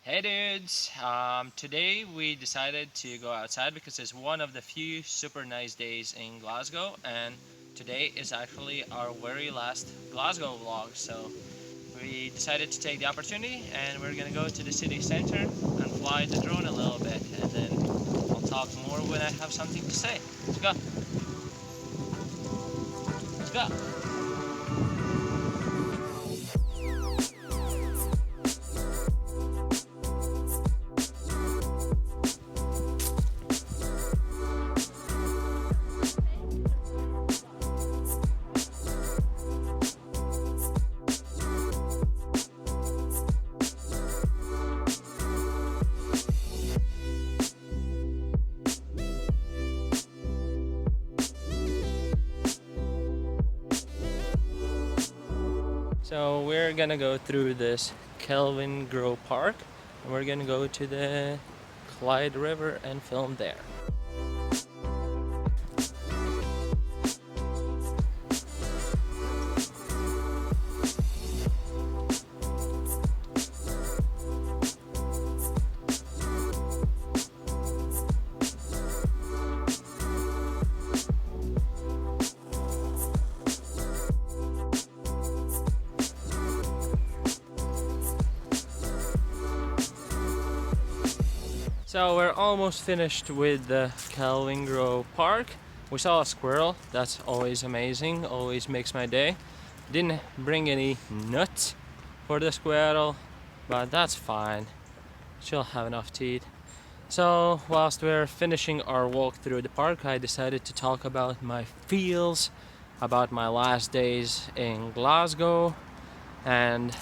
Hey dudes, today we decided to go outside because it's one of the few super nice days in Glasgow, and today is actually our very last Glasgow vlog. So we decided to take the opportunity and we're gonna go to the city center and fly the drone a little bit, and then I'll talk more when I have something to say. Let's go. Let's go. So we're gonna go through this Kelvingrove Park and we're gonna go to the Clyde River and film there. So we're almost finished with the Kelvingrove Park. We saw a squirrel, that's always amazing, always makes my day. Didn't bring any nuts for the squirrel, but that's fine. She'll have enough to eat. So whilst we're finishing our walk through the park, I decided to talk about my feels about my last days in Glasgow. And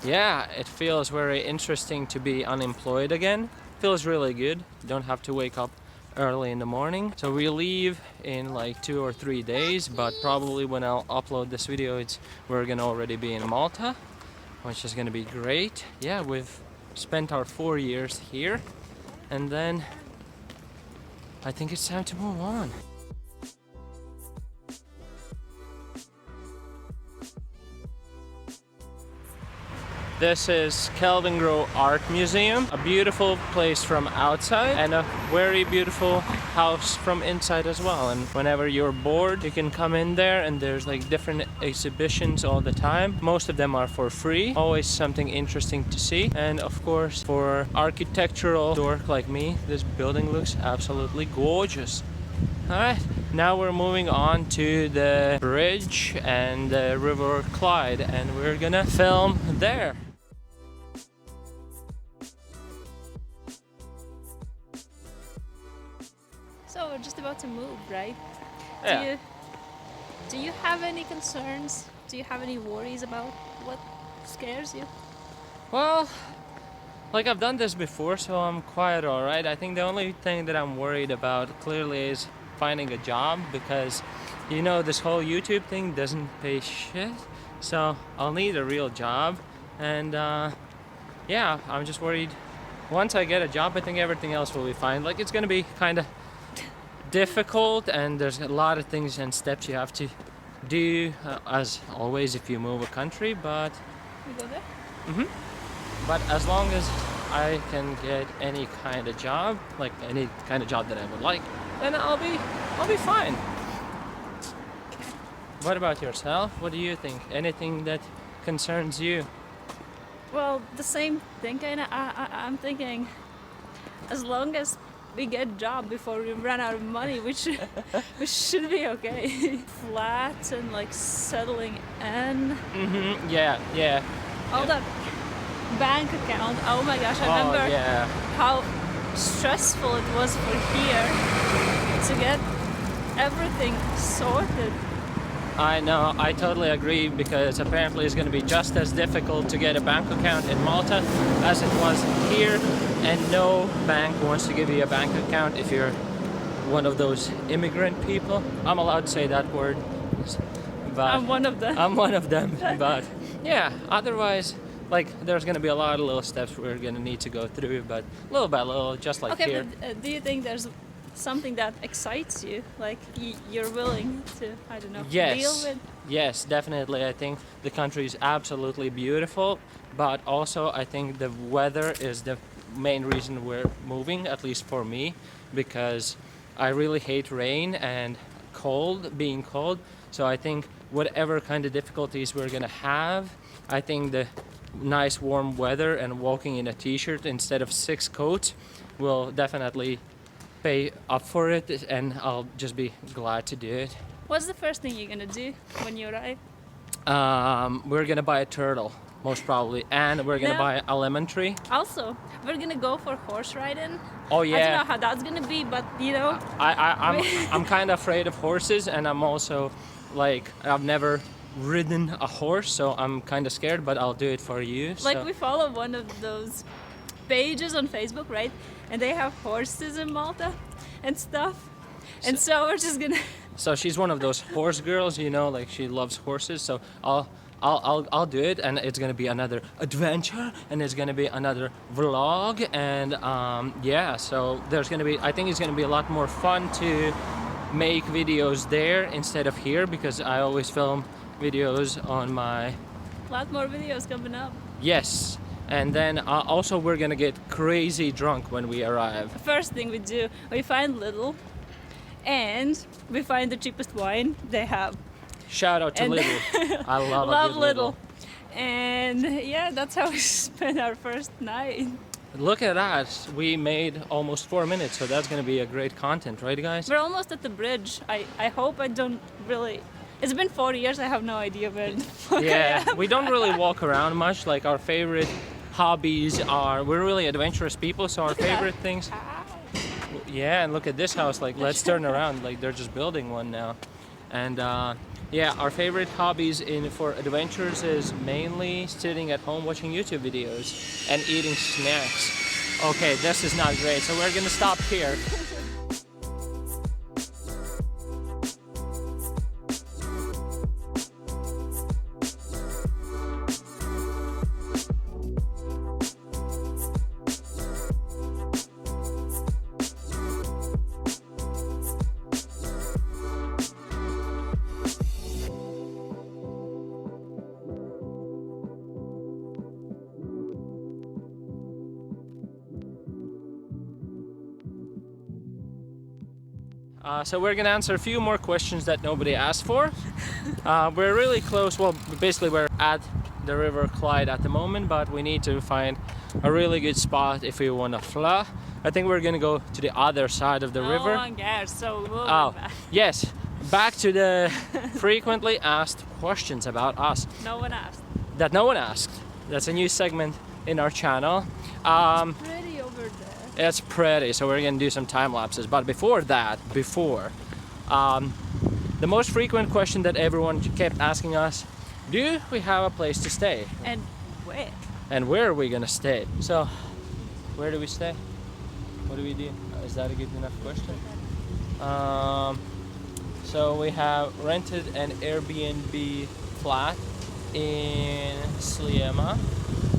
yeah, it feels very interesting to be unemployed again. Feels really good. You don't have to wake up early in the morning. So we leave in like 2 or 3 days, but probably when I'll upload this video, we're gonna already be in Malta, which is gonna be great. Yeah, we've spent our 4 years here, and then I think it's time to move on. This is Kelvingrove Art Museum, a beautiful place from outside and a very beautiful house from inside as well. And whenever you're bored, you can come in there and there's like different exhibitions all the time. Most of them are for free, always something interesting to see. And of course, for architectural dork like me, this building looks absolutely gorgeous. Alright, now we're moving on to the bridge and the River Clyde, and we're gonna film there. So we're just about to move, right? Yeah. Do you have any concerns? Do you have any worries about what scares you? Well, like I've done this before, so I'm quite alright. I think the only thing that I'm worried about clearly is finding a job, because you know this whole YouTube thing doesn't pay shit. So I'll need a real job, and yeah, I'm just worried. Once I get a job, I think everything else will be fine. Like, it's gonna be kind of difficult, and there's a lot of things and steps you have to do, as always if you move a country, but We go there? but as long as I can get any kind of job, like any kind of job that I would like, then I'll be fine. Okay. What about yourself? What do you think? Anything that concerns you? Well, the same thing kinda. I'm thinking, as long as we get a job before we run out of money, we should be okay. Flat and like settling in. Yeah. All that bank account. Oh my gosh, I Oh remember yeah. how stressful it was for here to get everything sorted. I know, I totally agree, because apparently it's going to be just as difficult to get a bank account in Malta as it was here, and no bank wants to give you a bank account if you're one of those immigrant people. I'm allowed to say that word, but I'm one of them. I'm one of them. But yeah, otherwise, like, there's going to be a lot of little steps we're going to need to go through, but little by little, just like Okay, here. but do you think there's something that excites you? Like you're willing to, I don't know, deal with? Yes, definitely. I think the country is absolutely beautiful. but also I think the weather is the main reason we're moving, at least for me, because I really hate rain and being cold. So I think whatever kind of difficulties we're gonna have, I think the nice warm weather and walking in a t-shirt instead of 6 coats will definitely pay up for it, and I'll just be glad to do it. What's the first thing you're gonna do when you arrive? We're gonna buy a turtle, most probably, and we're gonna No. buy a lemon tree. Also, we're gonna go for horse riding. Oh I don't yeah, know how that's gonna be, but you know, I'm kind of afraid of horses, and I'm also like I've never ridden a horse, so I'm kind of scared. But I'll do it for you. like so. we follow one of those pages on Facebook, right? And they have horses in Malta and stuff. And so we're just gonna. So she's one of those horse girls, you know, like she loves horses. So I'll do it, and it's gonna be another adventure, and it's gonna be another vlog, and yeah. So there's gonna be, I think it's gonna be a lot more fun to make videos there instead of here, because I always film videos on my. A lot more videos coming up. Yes, and then also we're gonna get crazy drunk when we arrive. First thing we do, we find Lidl, and we find the cheapest wine they have. Shout out to And- Lidl. I love Love a good Lidl. And yeah, that's how we spent our first night. Look at that. We made almost 4 minutes, so that's gonna be a great content, right, guys? We're almost at the bridge. I hope I don't really. It's been 4 years. I have no idea where the fuck I Yeah, am. we don't really walk around much. Like our favorite hobbies are, we're really adventurous people, so our Look at that. favorite things. Yeah, and look at this house. Like, let's turn around. Like, they're just building one now. And yeah, our favorite hobbies for adventures is mainly sitting at home watching YouTube videos and eating snacks. Okay, this is not great, so we're gonna stop here. So we're gonna answer a few more questions that nobody asked for. We're really close. Well, basically we're at the River Clyde at the moment, but we need to find a really good spot if we want to fly. I think we're gonna go to the other side of the river. No one cares, so we'll Oh, be back. yes. Back to the frequently asked questions about us No one asked. that no one asked. That's a new segment in our channel. Pretty over there. It's pretty, so we're gonna do some time lapses. But before that, the most frequent question that everyone kept asking us, do we have a place to stay? And where? And where are we gonna stay? So, where do we stay? What do we do? Is that a good enough question? So we have rented an Airbnb flat in Sliema.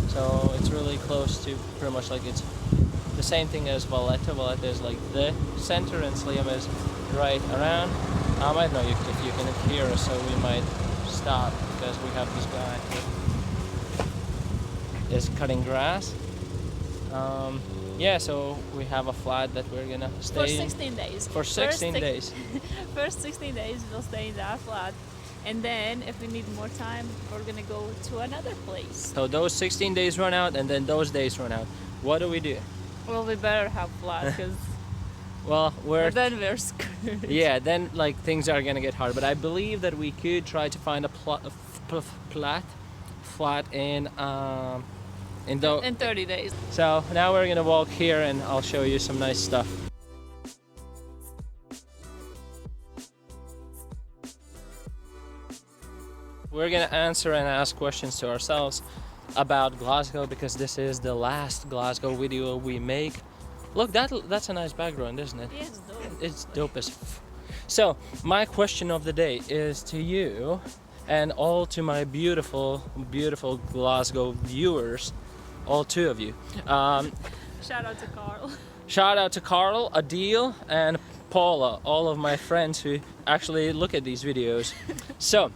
So it's really close to, pretty much like it's the same thing as Valletta. Valletta is like the center, and Sliema is right around. I don't know if you can hear us, so we might stop because we have this guy who is cutting grass. Yeah, so we have a flat that we're gonna stay For 16 days. for 16 days. First 16 days we'll stay in that flat. And then if we need more time, we're gonna go to another place. So those 16 days run out, and then those days run out. What do we do? Well, we better have flat because Well, we're then we're screwed. yeah, then like things are gonna get hard. But I believe that we could try to find a flat in the. In 30 days. So now we're gonna walk here, and I'll show you some nice stuff. We're gonna answer and ask questions to ourselves about Glasgow, because this is the last Glasgow video we make. Look, that's a nice background, isn't it? Yes, though. It's dope as So, my question of the day is to you and all to my beautiful, beautiful Glasgow viewers, all two of you. Shout out to Carl. Shout out to Carl, Adil, and Paula, all of my friends who actually look at these videos. So,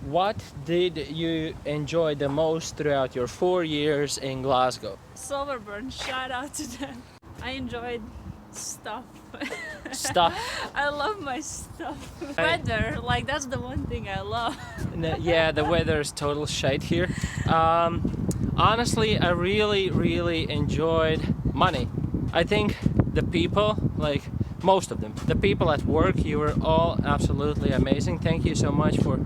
what did you enjoy the most throughout your 4 years in Glasgow? Silverburn, shout out to them. I enjoyed stuff. Stuff. I love my stuff. Weather, like that's the one thing I love. Yeah, the weather is total shite here. Honestly, I really enjoyed money. I think the people, like most of them, the people at work, you were all absolutely amazing. Thank you so much for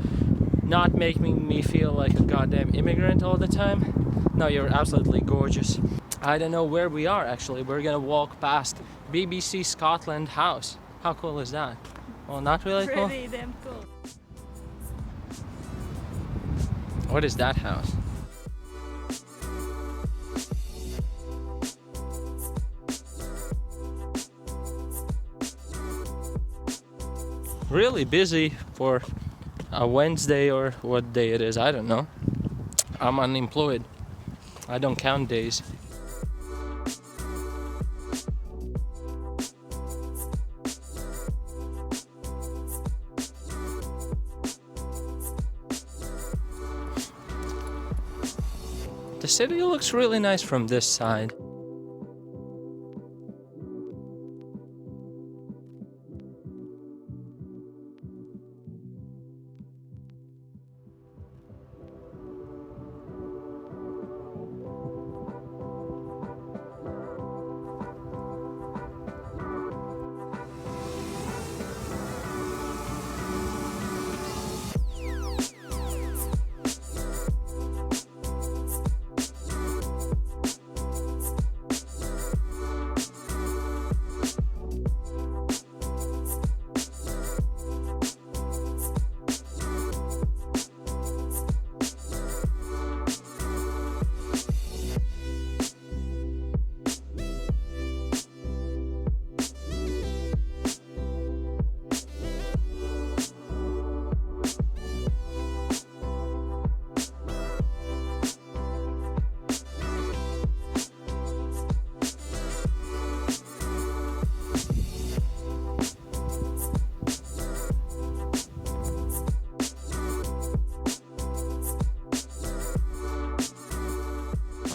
not making me feel like a goddamn immigrant all the time. No, you're absolutely gorgeous. I don't know where we are actually. We're gonna walk past BBC Scotland House. How cool is that? Well, not really cool. Pretty damn cool. What is that house? Really busy for a Wednesday or what day it is, I don't know. I'm unemployed. I don't count days. The city looks really nice from this side.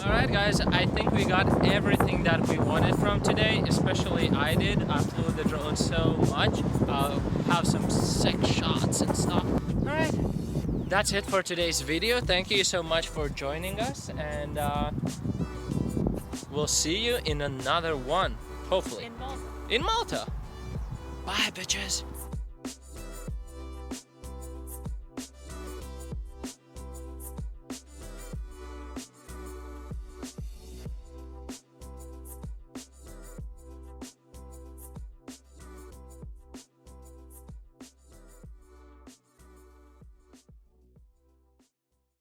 Alright guys, I think we got everything that we wanted from today, especially I did. I flew the drone so much. I'll have some sick shots and stuff. Alright, that's it for today's video. Thank you so much for joining us, and we'll see you in another one, hopefully. In Malta. In Malta. Bye bitches.